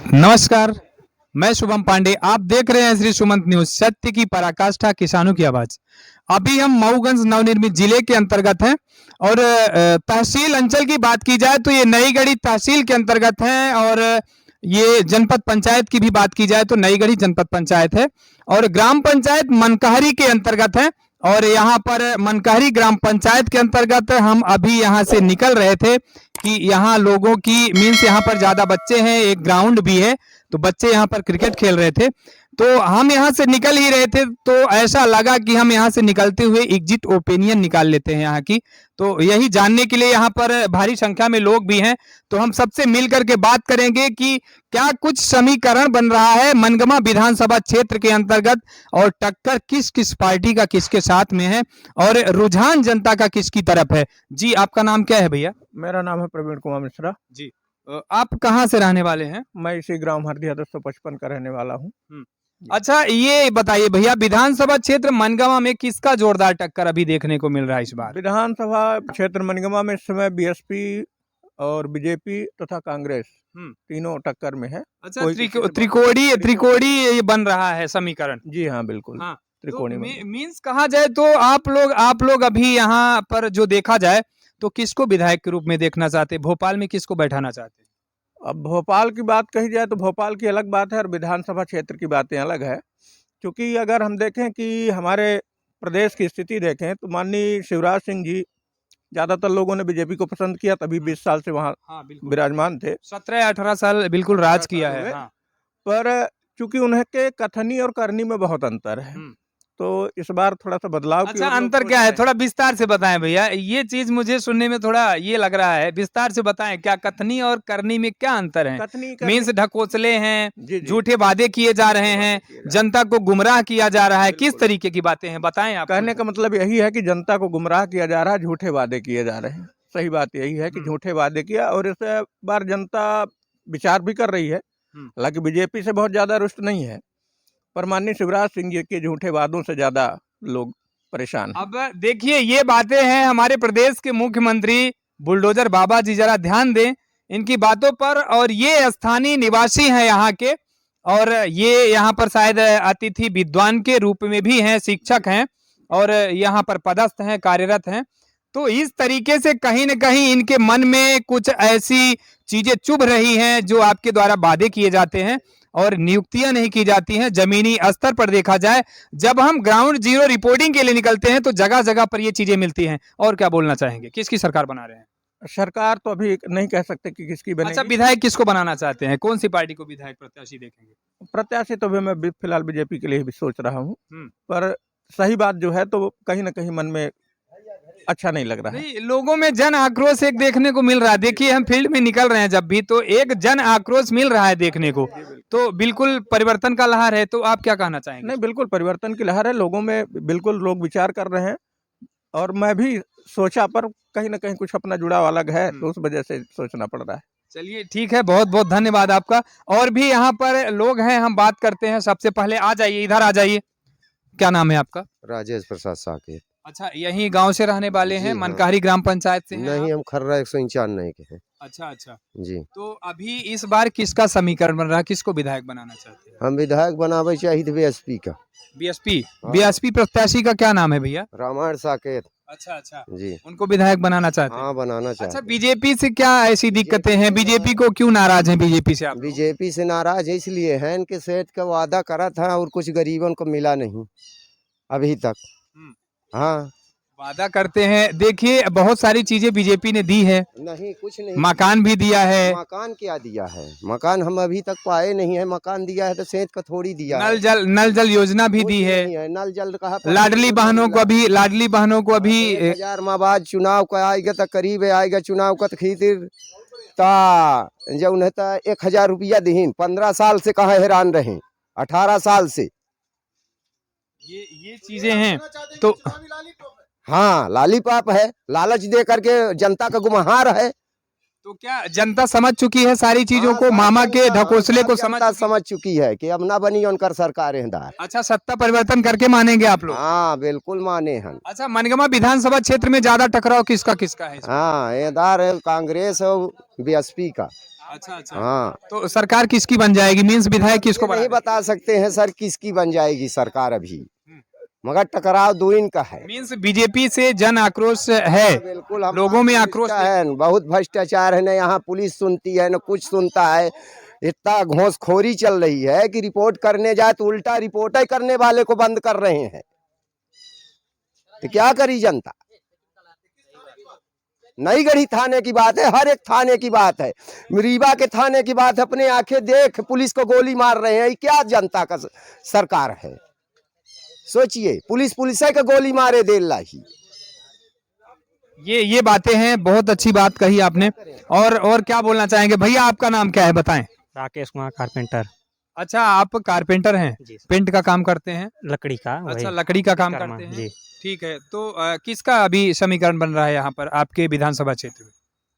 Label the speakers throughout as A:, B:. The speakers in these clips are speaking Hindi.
A: नमस्कार। मैं शुभम पांडे, आप देख रहे हैं श्री सुमंत न्यूज, सत्य की पराकाष्ठा, किसानों की आवाज। अभी हम मऊगंज नवनिर्मित जिले के अंतर्गत हैं और तहसील अंचल की बात की जाए तो ये नईगढ़ी तहसील के अंतर्गत है और ये जनपद पंचायत की भी बात की जाए तो नईगढ़ी जनपद पंचायत है और ग्राम पंचायत मनकहरी के अंतर्गत है। और यहाँ पर मनकहरी ग्राम पंचायत के अंतर्गत हम अभी यहाँ से निकल रहे थे कि यहाँ लोगों की मीन्स यहाँ पर ज्यादा बच्चे हैं, एक ग्राउंड भी है तो बच्चे यहाँ पर क्रिकेट खेल रहे थे। तो हम यहाँ से निकल ही रहे थे तो ऐसा लगा कि हम यहाँ से निकलते हुए एग्जिट ओपिनियन निकाल लेते हैं यहाँ की। तो यही जानने के लिए यहाँ पर भारी संख्या में लोग भी हैं, तो हम सबसे मिल करके बात करेंगे कि क्या कुछ समीकरण बन रहा है मनगमा विधानसभा क्षेत्र के अंतर्गत और टक्कर किस किस पार्टी का किसके साथ में है और रुझान जनता का किसकी तरफ है। जी, आपका नाम क्या है भैया?
B: मेरा नाम है प्रवीण कुमार मिश्रा
A: जी। आप कहाँ से रहने वाले हैं?
B: मैं इसी ग्राम हरदिया 255 का रहने वाला हूँ।
A: अच्छा, ये बताइए भैया, विधानसभा क्षेत्र मनगमा में किसका जोरदार टक्कर अभी देखने को मिल रहा है इस बार?
B: विधानसभा क्षेत्र मनगमा में इस समय बीएसपी और बीजेपी तथा कांग्रेस तीनों टक्कर में है।
A: अच्छा, त्रिकोणी ये बन रहा है समीकरण।
B: जी हाँ, बिल्कुल।
A: हाँ,
B: त्रिकोणी
A: तो मीन्स कहा जाए तो आप लोग अभी यहाँ पर जो देखा जाए तो किसको विधायक के रूप में देखना चाहते हैं? भोपाल में किसको बैठाना चाहते हैं?
B: अब भोपाल की बात कही जाए तो भोपाल की अलग बात है और विधानसभा क्षेत्र की बातें अलग है, क्योंकि अगर हम देखें कि हमारे प्रदेश की स्थिति देखें तो माननीय शिवराज सिंह जी ज़्यादातर लोगों ने बीजेपी को पसंद किया, तभी 20 साल से वहाँ विराजमान थे।
A: 17-18 साल बिल्कुल राज किया है। हाँ।
B: पर चूंकि उनके कथनी और करनी में बहुत अंतर है, तो इस बार थोड़ा सा बदलाव।
A: अच्छा, अंतर क्या है? थोड़ा विस्तार से बताएं भैया, ये चीज मुझे सुनने में थोड़ा ये लग रहा है, विस्तार से बताएं क्या कथनी और करनी में क्या अंतर है? मीन्स ढकोसले हैं, झूठे वादे किए जा रहे हैं, जनता को गुमराह किया जा रहा है, किस तरीके की बातें हैं बताएं आप।
B: कहने का मतलब यही है कि जनता को गुमराह किया जा रहा है, झूठे वादे किए जा रहे हैं। सही बात यही है कि झूठे वादे किया और इस बार जनता विचार भी कर रही है। हालांकि बीजेपी से बहुत ज्यादा रुष्ट नहीं है, पर माननीय शिवराज सिंह जी के झूठे वादों से ज्यादा लोग परेशान हैं।
A: अब देखिए, ये बातें हैं हमारे प्रदेश के मुख्यमंत्री बुलडोजर बाबा जी, जरा ध्यान दें इनकी बातों पर। और ये स्थानीय निवासी हैं यहाँ के और ये यहाँ पर शायद अतिथि विद्वान के रूप में भी हैं, शिक्षक हैं और यहाँ पर पदस्थ हैं, कार्यरत हैं। तो इस तरीके से कहीं न कहीं इनके मन में कुछ ऐसी चीजें चुभ रही हैं जो आपके द्वारा वादे किए जाते हैं और नियुक्तियां नहीं की जाती हैं। जमीनी स्तर पर देखा जाए, जब हम ग्राउंड जीरो रिपोर्टिंग के लिए निकलते हैं तो जगह जगह पर ये चीजें मिलती हैं। और क्या बोलना चाहेंगे, किसकी सरकार बना रहे हैं?
B: सरकार तो अभी नहीं कह सकते कि किसकी बनेगी।
A: अच्छा, विधायक किसको बनाना चाहते हैं? कौन सी पार्टी को विधायक प्रत्याशी देखेंगे?
B: प्रत्याशी तो मैं फिलहाल बीजेपी के लिए भी सोच रहा हूँ, पर सही बात जो है तो कहीं ना कहीं मन में अच्छा नहीं लग रहा है।
A: नहीं, लोगों में जन आक्रोश एक देखने को मिल रहा है। देखिए, हम फील्ड में निकल रहे हैं जब भी तो एक जन आक्रोश मिल रहा है देखने को, तो बिल्कुल परिवर्तन का लहर है। तो आप क्या कहना चाहेंगे?
B: नहीं, बिल्कुल परिवर्तन की लहर है, लोगों में बिल्कुल लोग विचार कर रहे हैं और मैं भी सोचा, पर कहीं ना कहीं कुछ अपना जुड़ाव अलग है तो उस वजह से सोचना पड़ रहा है।
A: चलिए ठीक है, बहुत बहुत धन्यवाद आपका। और भी यहाँ पर लोग हैं, हम बात करते हैं। सबसे पहले आ जाइए, इधर आ जाइए। क्या नाम है आपका?
C: राजेश प्रसाद साकेत।
A: अच्छा, यही गांव से रहने वाले हैं? मनकहरी ग्राम पंचायत से हैं?
C: नहीं, हम खर्रा 195 के हैं।
A: अच्छा अच्छा
C: जी।
A: तो अभी इस बार किसका समीकरण बन रहा है, किसको विधायक बनाना चाहते हैं?
C: हम विधायक बनावे चाहिए बीएसपी का।
A: बीएसपी? बीएसपी प्रत्याशी का क्या नाम है भैया?
C: रामायण साकेत।
A: अच्छा अच्छा
C: जी,
A: उनको विधायक बनाना चाहते हैं?
C: हाँ, बनाना चाहिए।
A: अच्छा, बीजेपी से क्या ऐसी दिक्कतें हैं? बीजेपी को क्यों नाराज हैं बीजेपी से आप?
C: बीजेपी से नाराज इसलिए है इनके सेठ का वादा करा था और कुछ गरीबों को मिला नहीं अभी तक। हाँ,
A: वादा करते हैं। देखिए, बहुत सारी चीजें बीजेपी ने दी है।
C: नहीं, कुछ नहीं।
A: मकान भी दिया है।
C: मकान क्या दिया है? मकान हम अभी तक पाए नहीं है। मकान दिया है तो सेठ का थोड़ी दिया है।
A: नल जल योजना भी दी है।
C: नल जल कहा।
A: लाडली बहनों को अभी
C: 1000 माह बाद चुनाव का आएगा तो करीब आएगा चुनाव का खीतिर जो उन्हें 1000 रुपया दीन 15 साल से कहा हैरान रहे, 18 साल से
A: ये चीजें हैं। तो
C: हाँ, लालीपाप है, लालच दे करके जनता का गुमहार है।
A: तो क्या जनता समझ चुकी है सारी चीजों को? मामा के ढकोसले को
C: समझ चुकी है कि अब ना बनी उनकर सरकार हिंदार।
A: अच्छा, सत्ता परिवर्तन करके मानेंगे आप लोग?
C: हाँ, बिल्कुल माने हम।
A: अच्छा, मनगमा विधानसभा क्षेत्र में ज्यादा टकराव किसका किसका है?
C: हाँ, हिंदार है, कांग्रेस और बीएसपी का।
A: अच्छा अच्छा।
C: हाँ,
A: तो सरकार किसकी बन जाएगी, मीन्स विधायक किसको
C: नहीं
A: बना
C: बता सकते हैं सर किसकी बन जाएगी सरकार अभी, मगर टकराव दो इनका है।
A: मीन्स बीजेपी से जन आक्रोश है,
C: बिल्कुल हम
A: लोगों में
C: पुलिस
A: आक्रोश
C: का है, बहुत भ्रष्टाचार है, न यहाँ पुलिस सुनती है न कुछ सुनता है। इतना घूसखोरी चल रही है कि रिपोर्ट करने जाए तो उल्टा रिपोर्ट ही करने वाले को बंद कर रहे हैं। तो क्या करी जनता। नई गढ़ी थाने की बात है, हर एक थाने की बात है, रीवा के थाने की बात है, अपने आंखें देख पुलिस को गोली मार रहे हैं। ये क्या जनता का सरकार है। सोचिए पुलिस का गोली मारे देला ही।
A: ये बातें हैं, बहुत अच्छी बात कही आपने। और क्या बोलना चाहेंगे भैया, आपका नाम क्या है बताएं?
D: राकेश कुमार कारपेंटर
A: अच्छा, आप कारपेंटर हैं,
D: जी,
A: पेंट का काम करते हैं।
D: लकड़ी का
A: अच्छा,
D: वही
A: लकड़ी का काम
D: कर्मा
A: करते हैं।
D: जी।
A: ठीक है, तो किसका अभी समीकरण बन रहा है यहाँ पर आपके विधानसभा क्षेत्र में?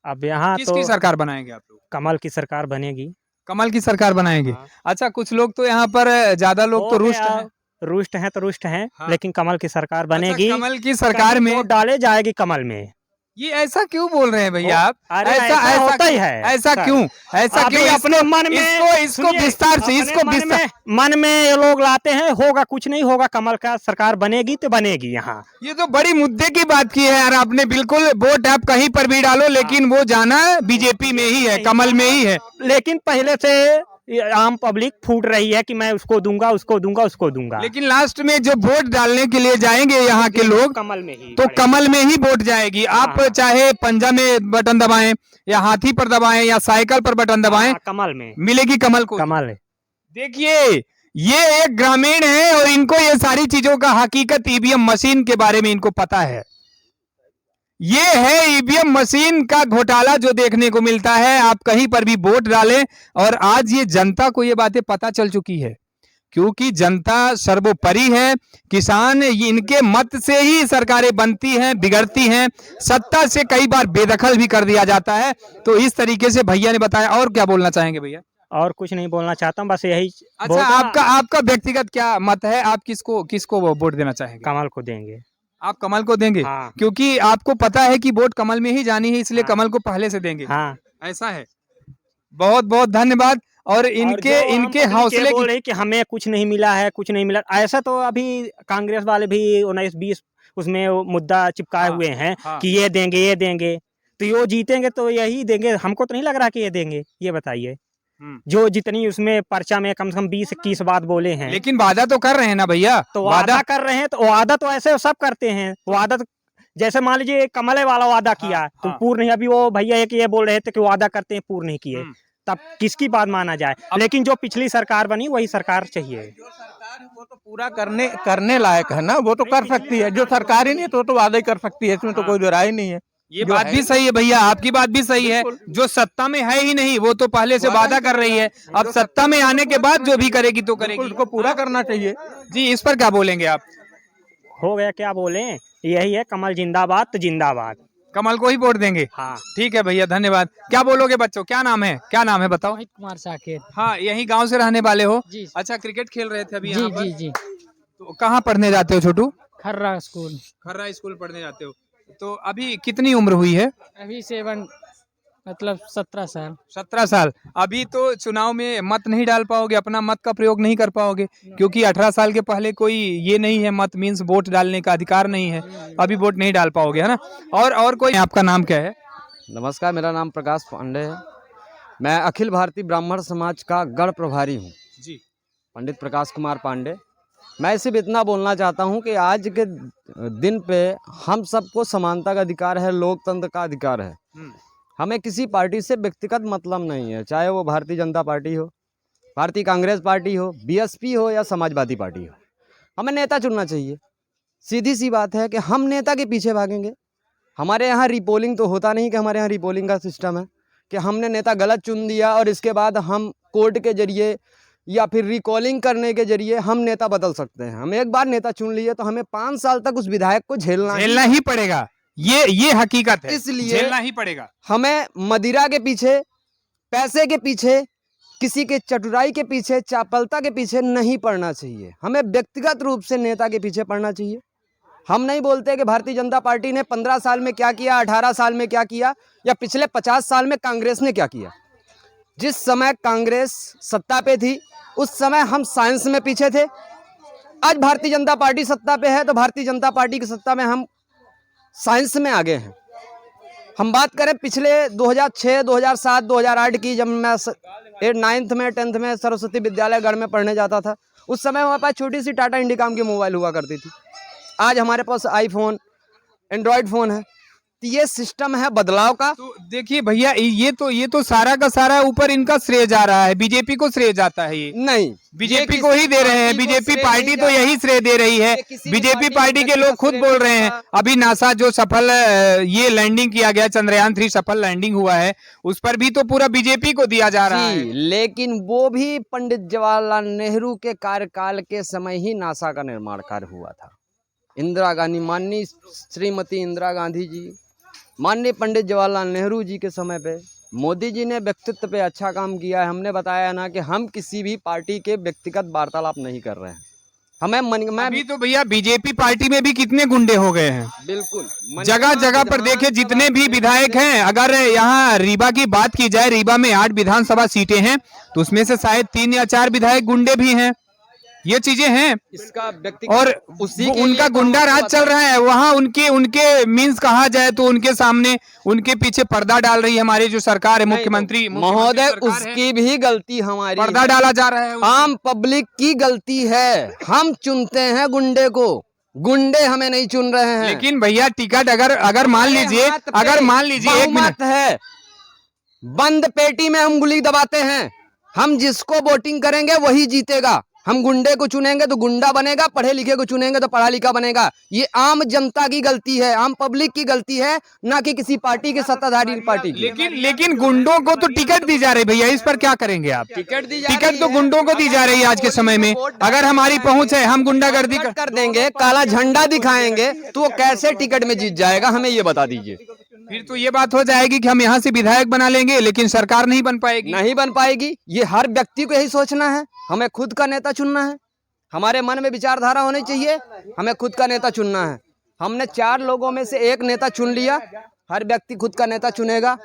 D: अब यहाँ तो
A: किसकी सरकार बनाएंगे आप लोग?
D: कमल की सरकार बनेगी।
A: कमल की सरकार बनाएंगे।
D: हाँ।
A: अच्छा, कुछ लोग तो यहाँ पर ज्यादा लोग तो
D: हो
A: रुष्ट
D: गया,
A: हैं।
D: रुष्ट हैं
A: हाँ।
D: लेकिन कमल की सरकार बनेगी।
A: अच्छा, कमल की सरकार
D: कहीं
A: में
D: वोट डाले जाएगी कमल में।
A: ये ऐसा क्यों बोल रहे हैं भैया आप?
D: अरे ऐसा होता ही है
A: ऐसा
D: सर।
A: क्यों? ऐसा
D: अभी
A: क्यों?
D: अपने मन में
A: इसको
D: सुनिए,
A: विस्तार से,
D: अपने
A: इसको
D: मन
A: विस्तार।
D: में मन में ये लोग लाते हैं, होगा कुछ नहीं होगा, कमल का सरकार बनेगी तो बनेगी यहाँ।
A: ये तो बड़ी मुद्दे की बात की है यार आपने। बिल्कुल, वोट आप कहीं पर भी डालो, लेकिन वो जाना बीजेपी में ही है, कमल में ही है।
D: लेकिन पहले से ये आम पब्लिक फूट रही है कि मैं उसको दूंगा, उसको दूंगा, उसको दूंगा।
A: लेकिन लास्ट में जो वोट डालने के लिए जाएंगे यहाँ के लोग,
D: कमल में ही
A: तो कमल में ही वोट जाएगी। आप
D: हाँ।
A: चाहे पंजा में बटन दबाएं या हाथी पर दबाएं या साइकिल पर बटन दबाएं,
D: कमल में
A: मिलेगी कमल को।
D: कमल।
A: देखिए, ये एक ग्रामीण है और इनको ये सारी चीजों का हकीकत ईवीएम मशीन के बारे में इनको पता है। ये है ईवीएम मशीन का घोटाला जो देखने को मिलता है। आप कहीं पर भी वोट डालें, और आज ये जनता को ये बातें पता चल चुकी है, क्योंकि जनता सर्वोपरि है। किसान इनके मत से ही सरकारें बनती हैं, बिगड़ती हैं, सत्ता से कई बार बेदखल भी कर दिया जाता है। तो इस तरीके से भैया ने बताया। और क्या बोलना चाहेंगे भैया?
D: और कुछ नहीं बोलना चाहता हूँ, बस यही
A: अच्छा, आपका व्यक्तिगत क्या मत है? आप किसको वोट देना चाहेंगे?
D: कमल को देंगे।
A: आप कमल को देंगे?
D: हाँ।
A: क्योंकि आपको पता है कि वोट कमल में ही जानी है, इसलिए
D: हाँ।
A: कमल को पहले से देंगे।
D: हाँ।
A: ऐसा है। बहुत बहुत धन्यवाद। और इनके हौसले
D: बोल रहे कि हमें कुछ नहीं मिला है, कुछ नहीं मिला, ऐसा तो अभी कांग्रेस वाले भी 19-20 उसमें वो मुद्दा चिपकाए हुए हैं कि ये देंगे, तो ये जीतेंगे तो यही देंगे। हमको तो नहीं लग रहा कि ये देंगे। ये बताइए, जो जितनी उसमें पर्चा में कम से कम 20-21 बात बोले हैं,
A: लेकिन वादा तो कर रहे हैं ना भैया।
D: तो वादा कर रहे हैं, तो वादा तो ऐसे सब करते हैं। वादा तो जैसे मान लीजिए कमल वाला वादा किया तो पूर्ण नहीं। अभी वो भैया एक ये बोल रहे थे कि वादा करते हैं, पूर्ण नहीं किए, तब किसकी बात माना जाए? लेकिन जो पिछली सरकार बनी वही सरकार चाहिए।
B: जो सरकार है वो तो पूरा करने लायक है ना, वो तो कर सकती है। जो सरकार ही नहीं तो वादा ही कर सकती है, इसमें तो कोई दोराई नहीं है।
A: ये बात भी सही है भैया, आपकी बात भी सही है। जो सत्ता में है ही नहीं वो तो पहले से वादा कर रही है। अब सत्ता में आने के बाद जो भी करेगी तो करेगी,
B: उसको पूरा करना चाहिए।
A: जी, इस पर क्या बोलेंगे आप?
D: हो गया, क्या बोले, यही है, कमल जिंदाबाद तो जिंदाबाद,
A: कमल को ही वोट देंगे।
D: हाँ।
A: ठीक है भैया, धन्यवाद। क्या बोलोगे बच्चों? क्या नाम है बताओ?
E: मोहित कुमार साकेत।
A: हाँ, यही गांव से रहने वाले हो?
E: जी
A: अच्छा, क्रिकेट खेल रहे थे अभी
E: जी
A: यहाँ पर?
E: जी जी।
A: तो कहाँ पढ़ने जाते हो छोटू?
E: खर्रा स्कूल।
A: खर्रा स्कूल पढ़ने जाते हो। तो अभी कितनी उम्र हुई है?
E: अभी 17 साल।
A: 17 साल। अभी तो चुनाव में मत नहीं डाल पाओगे, अपना मत का प्रयोग नहीं कर पाओगे, क्योंकि 18 साल के पहले कोई ये नहीं है, मत मीन्स वोट डालने का अधिकार नहीं है। अभी वोट नहीं डाल पाओगे, है ना? और कोई? आपका नाम क्या है?
F: नमस्कार, मेरा नाम प्रकाश पांडे है। मैं अखिल भारतीय ब्राह्मण समाज का गढ़ प्रभारी हूँ
A: जी।
F: पंडित प्रकाश कुमार पांडे। मैं सिर्फ इतना बोलना चाहता हूँ कि आज के दिन पे हम सबको समानता का अधिकार है, लोकतंत्र का अधिकार है। हमें किसी पार्टी से व्यक्तिगत मतलब नहीं है, चाहे वो भारतीय जनता पार्टी हो, भारतीय कांग्रेस पार्टी हो, बीएसपी हो या समाजवादी पार्टी हो। हमें नेता चुनना चाहिए। सीधी सी बात है कि हम नेता के पीछे भागेंगे। हमारे यहाँ रिपोलिंग तो होता नहीं कि हमारे यहाँ रिपोलिंग का सिस्टम है कि हमने नेता गलत चुन दिया और इसके बाद हम कोर्ट के जरिए या फिर रिकॉलिंग करने के जरिए हम नेता बदल सकते हैं। हम एक बार नेता चुन लिए तो हमें 5 साल तक उस विधायक को झेलना
A: ही पड़ेगा। ये हकीकत है,
F: इसलिए
A: झेलना ही पड़ेगा।
F: हमें मदिरा के पीछे, पैसे के पीछे, किसी के चतुराई के पीछे, चापलता के पीछे नहीं पड़ना चाहिए। हमें व्यक्तिगत रूप से नेता के पीछे पड़ना चाहिए। हम नहीं बोलते कि भारतीय जनता पार्टी ने 15 साल में क्या किया, 18 साल में क्या किया या पिछले 50 साल में कांग्रेस ने क्या किया। जिस समय कांग्रेस सत्ता पे थी उस समय हम साइंस में पीछे थे। आज भारतीय जनता पार्टी सत्ता पे है तो भारतीय जनता पार्टी की सत्ता में हम साइंस में आगे हैं। हम बात करें पिछले 2006, 2007, 2008 की, जब मैं 9th में 10th में सरस्वती विद्यालय गढ़ में पढ़ने जाता था, उस समय हमारे पास छोटी सी टाटा इंडिकॉम की मोबाइल हुआ करती थी। आज हमारे पास आईफोन, एंड्रॉयड फ़ोन है। तो ये सिस्टम है बदलाव का।
A: तो देखिए भैया, ये तो सारा का सारा ऊपर इनका श्रेय जा रहा है, बीजेपी को श्रेय जाता है। ये
F: नहीं,
A: बीजेपी को ही दे रहे हैं, बीजेपी पार्टी तो यही श्रेय दे रही है। बीजेपी पार्टी के लोग खुद बोल रहे हैं। अभी नासा जो सफल ये लैंडिंग किया गया, चंद्रयान 3 सफल लैंडिंग हुआ है, उस पर भी तो पूरा बीजेपी को दिया जा रहा है।
F: लेकिन वो भी पंडित जवाहरलाल नेहरू के कार्यकाल के समय ही नासा का निर्माण कार्य हुआ था। इंदिरा गांधी, माननीय श्रीमती इंदिरा गांधी जी, माननीय पंडित जवाहरलाल नेहरू जी के समय पे मोदी जी ने व्यक्तित्व पे अच्छा काम किया है। हमने बताया ना कि हम किसी भी पार्टी के व्यक्तिगत वार्तालाप नहीं कर रहे हैं। मैं
A: अभी तो भैया बीजेपी पार्टी में भी कितने गुंडे हो गए हैं।
F: बिल्कुल
A: जगह जगह पर देखे जितने भी विधायक हैं, अगर यहाँ रीवा की बात की जाए, रीवा में 8 विधानसभा सीटें हैं तो उसमें से शायद 3 या 4 विधायक गुंडे भी हैं। ये चीजें हैं
F: इसका
A: और उनका गुंडा राज चल रहा है वहाँ। उनके मीन्स कहा जाए तो उनके सामने, उनके पीछे पर्दा डाल रही है हमारी जो सरकार है, मुख्यमंत्री
F: महोदय, उसकी भी गलती हमारी,
A: पर्दा डाला जा रहा है।
F: आम पब्लिक की गलती है। हम चुनते हैं गुंडे को, गुंडे हमें नहीं चुन रहे हैं।
A: लेकिन भैया टिकट अगर मान लीजिए एक मिनट
F: है, बंद पेटी में हम गुली दबाते हैं। हम जिसको वोटिंग करेंगे वही जीतेगा। हम गुंडे को चुनेंगे तो गुंडा बनेगा, पढ़े लिखे को चुनेंगे तो पढ़ा लिखा बनेगा। ये आम जनता की गलती है, आम पब्लिक की गलती है, ना कि किसी पार्टी के सत्ताधारी पार्टी की।
A: लेकिन गुंडों को तो टिकट दी जा रही भैया, इस पर क्या करेंगे आप? टिकट तो गुंडों को दी जा रही है आज के समय में। अगर हमारी पहुंच है, हम गुंडागर्दी
F: कर देंगे, काला झंडा दिखाएंगे, तो वो कैसे टिकट में जीत जाएगा? हमें ये बता दीजिए।
A: फिर तो ये बात हो जाएगी कि हम यहाँ से विधायक बना लेंगे लेकिन सरकार नहीं बन पाएगी।
F: नहीं बन पाएगी। ये हर व्यक्ति को यही सोचना है। हमें खुद का नेता चुनना है। हमारे मन में विचारधारा होनी चाहिए, हमें खुद का नेता चुनना है। हमने 4 लोगों में से एक नेता चुन लिया, हर व्यक्ति खुद का नेता चुनेगा।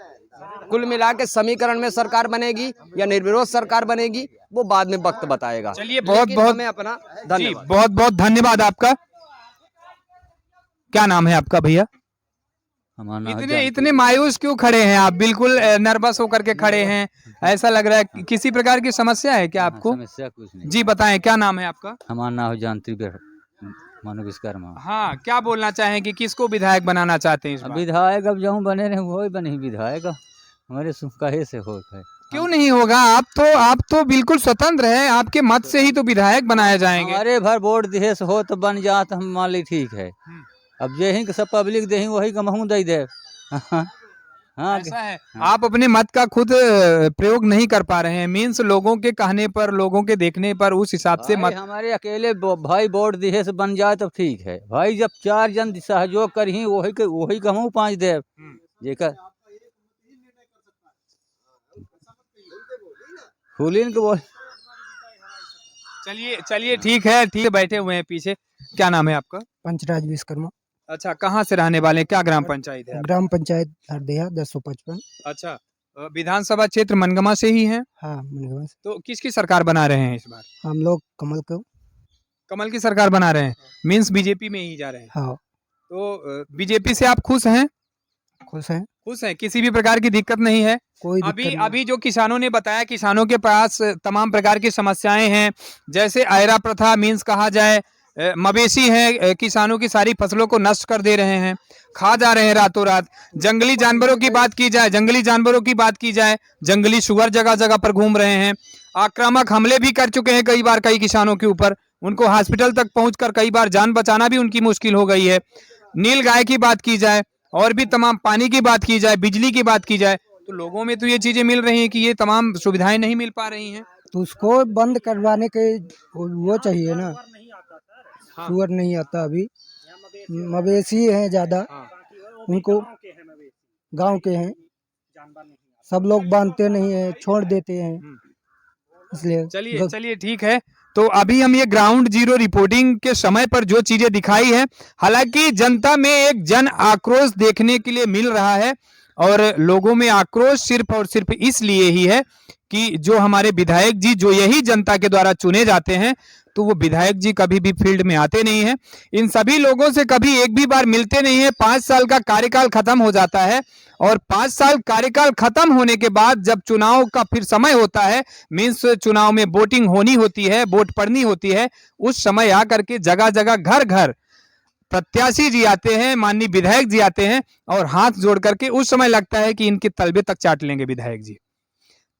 F: कुल मिला के समीकरण में सरकार बनेगी या निर्विरोध सरकार बनेगी, वो बाद में वक्त बताएगा।
A: चलिए, बहुत
F: अपना धन्यवाद।
A: बहुत बहुत धन्यवाद आपका। क्या नाम है आपका भैया? इतने मायूस क्यों खड़े हैं आप? बिल्कुल नर्वस होकर के खड़े हैं, ऐसा लग रहा है किसी प्रकार की समस्या है क्या आपको?
G: समस्या कुछ नहीं
A: जी बताएं, क्या नाम है आपका?
G: हमारा नाम जानती मानो विश्वकर्मा।
A: हाँ, क्या बोलना चाहेंगे, किसको विधायक बनाना चाहते हैं इस बार?
G: विधायक अब जहाँ बने रहे वो ही बने विधायक, हमारे कहे से हो गए।
A: क्यों नहीं होगा? आप तो बिल्कुल स्वतंत्र हैं, आपके मत से ही तो विधायक बनाए जाएंगे।
G: अरे भर वोट दिए से हो तो बन जात, हम मान ली ठीक है। अब यही सब पब्लिक दे वही कमहू दे दे। हाँ,
A: ऐसा है। आप अपने मत का खुद प्रयोग नहीं कर पा रहे हैं, मीन्स लोगों के कहने पर, लोगों के देखने पर उस हिसाब से मत।
G: हमारे अकेले भाई वोट दिए से बन जाए तो ठीक है भाई। जब 4 जन सहयोग करी वही कहूँ 5 दे जेकर फूलिन को बोल।
A: चलिए ठीक है, बैठे हुए हैं पीछे। क्या नाम है आपका?
H: पंचराज विश्वकर्मा।
A: अच्छा, कहाँ से रहने वाले हैं? क्या ग्राम पंचायत है?
H: ग्राम पंचायत हरदेहा 1055।
A: अच्छा, विधानसभा क्षेत्र मनगमा से ही है?
H: हाँ, मनगमा से।
A: तो किसकी सरकार बना रहे हैं इस बार?
H: हम लोग कमल
A: की सरकार बना रहे हैं, मीन्स बीजेपी में ही जा रहे हैं।
H: हाँ।
A: तो बीजेपी से आप खुश हैं?
H: खुश हैं,
A: किसी भी प्रकार की दिक्कत नहीं है? अभी जो किसानों ने बताया, किसानों के पास तमाम प्रकार की समस्याएं हैं, जैसे आयरा प्रथा, मीन्स कहा जाए मवेशी हैं, किसानों की सारी फसलों को नष्ट कर दे रहे हैं, खा जा रहे हैं रातों रात। जंगली जानवरों की बात की जाए, जंगली शुगर जगह जगह पर घूम रहे हैं। आक्रामक हमले भी कर चुके हैं कई बार कई किसानों के ऊपर, उनको हॉस्पिटल तक पहुंचकर कई बार जान बचाना भी उनकी मुश्किल हो गई है। नील गाय की बात की जाए और भी तमाम, पानी की बात की जाए, बिजली की बात की जाए, तो लोगों में तो ये चीजें मिल रही हैं कि ये तमाम सुविधाएं नहीं मिल पा रही हैं।
H: तो उसको बंद करवाने के वो चाहिए ना। सुअर नहीं आता अभी, मवेशी हैं ज्यादा, उनको गांव के हैं, सब लोग बांधते नहीं है, छोड़ देते हैं, इसलिए।
A: चलिए ठीक है। तो अभी हम ये ग्राउंड जीरो रिपोर्टिंग के समय पर जो चीजें दिखाई है, हालांकि जनता में एक जन आक्रोश देखने के लिए मिल रहा है और लोगों में आक्रोश सिर्फ और सिर्फ इसलिए ही है कि जो हमारे विधायक जी जो यही जनता के द्वारा चुने जाते हैं, तो वो विधायक जी कभी भी फील्ड में आते नहीं हैं, इन सभी लोगों से कभी एक भी बार मिलते नहीं है। 5 साल का कार्यकाल खत्म हो जाता है और 5 साल कार्यकाल खत्म होने के बाद जब चुनाव का फिर समय होता है, मीन्स चुनाव में वोटिंग होनी होती है, वोट पड़नी होती है, उस समय आकर के जगह जगह घर घर प्रत्याशी जी आते हैं, माननीय विधायक जी आते हैं और हाथ जोड़ करके उस समय लगता है कि इनके तलबे तक चाट लेंगे विधायक जी।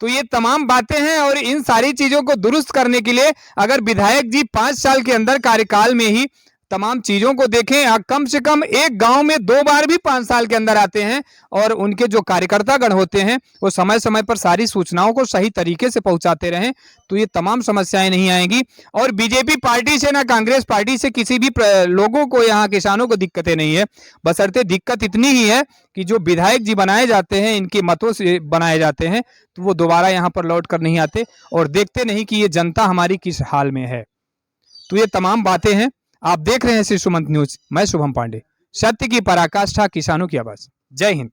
A: तो ये तमाम बातें हैं और इन सारी चीजों को दुरुस्त करने के लिए अगर विधायक जी 5 साल के अंदर कार्यकाल में ही तमाम चीजों को देखें, कम से कम एक गांव में 2 बार भी 5 साल के अंदर आते हैं और उनके जो कार्यकर्तागण होते हैं वो समय समय पर सारी सूचनाओं को सही तरीके से पहुंचाते रहें, तो ये तमाम समस्याएं नहीं आएंगी। और बीजेपी पार्टी से ना कांग्रेस पार्टी से किसी भी लोगों को, यहाँ किसानों को दिक्कतें नहीं है, बशर्ते दिक्कत इतनी ही है कि जो विधायक जी बनाए जाते हैं, इनके मतों से बनाए जाते हैं, तो वो दोबारा यहाँ पर लौट कर नहीं आते और देखते नहीं कि ये जनता हमारी किस हाल में है। तो ये तमाम बातें हैं। आप देख रहे हैं श्री सुमंत न्यूज, मैं शुभम पांडे, सत्य की पराकाष्ठा, किसानों की आवाज। जय हिंद।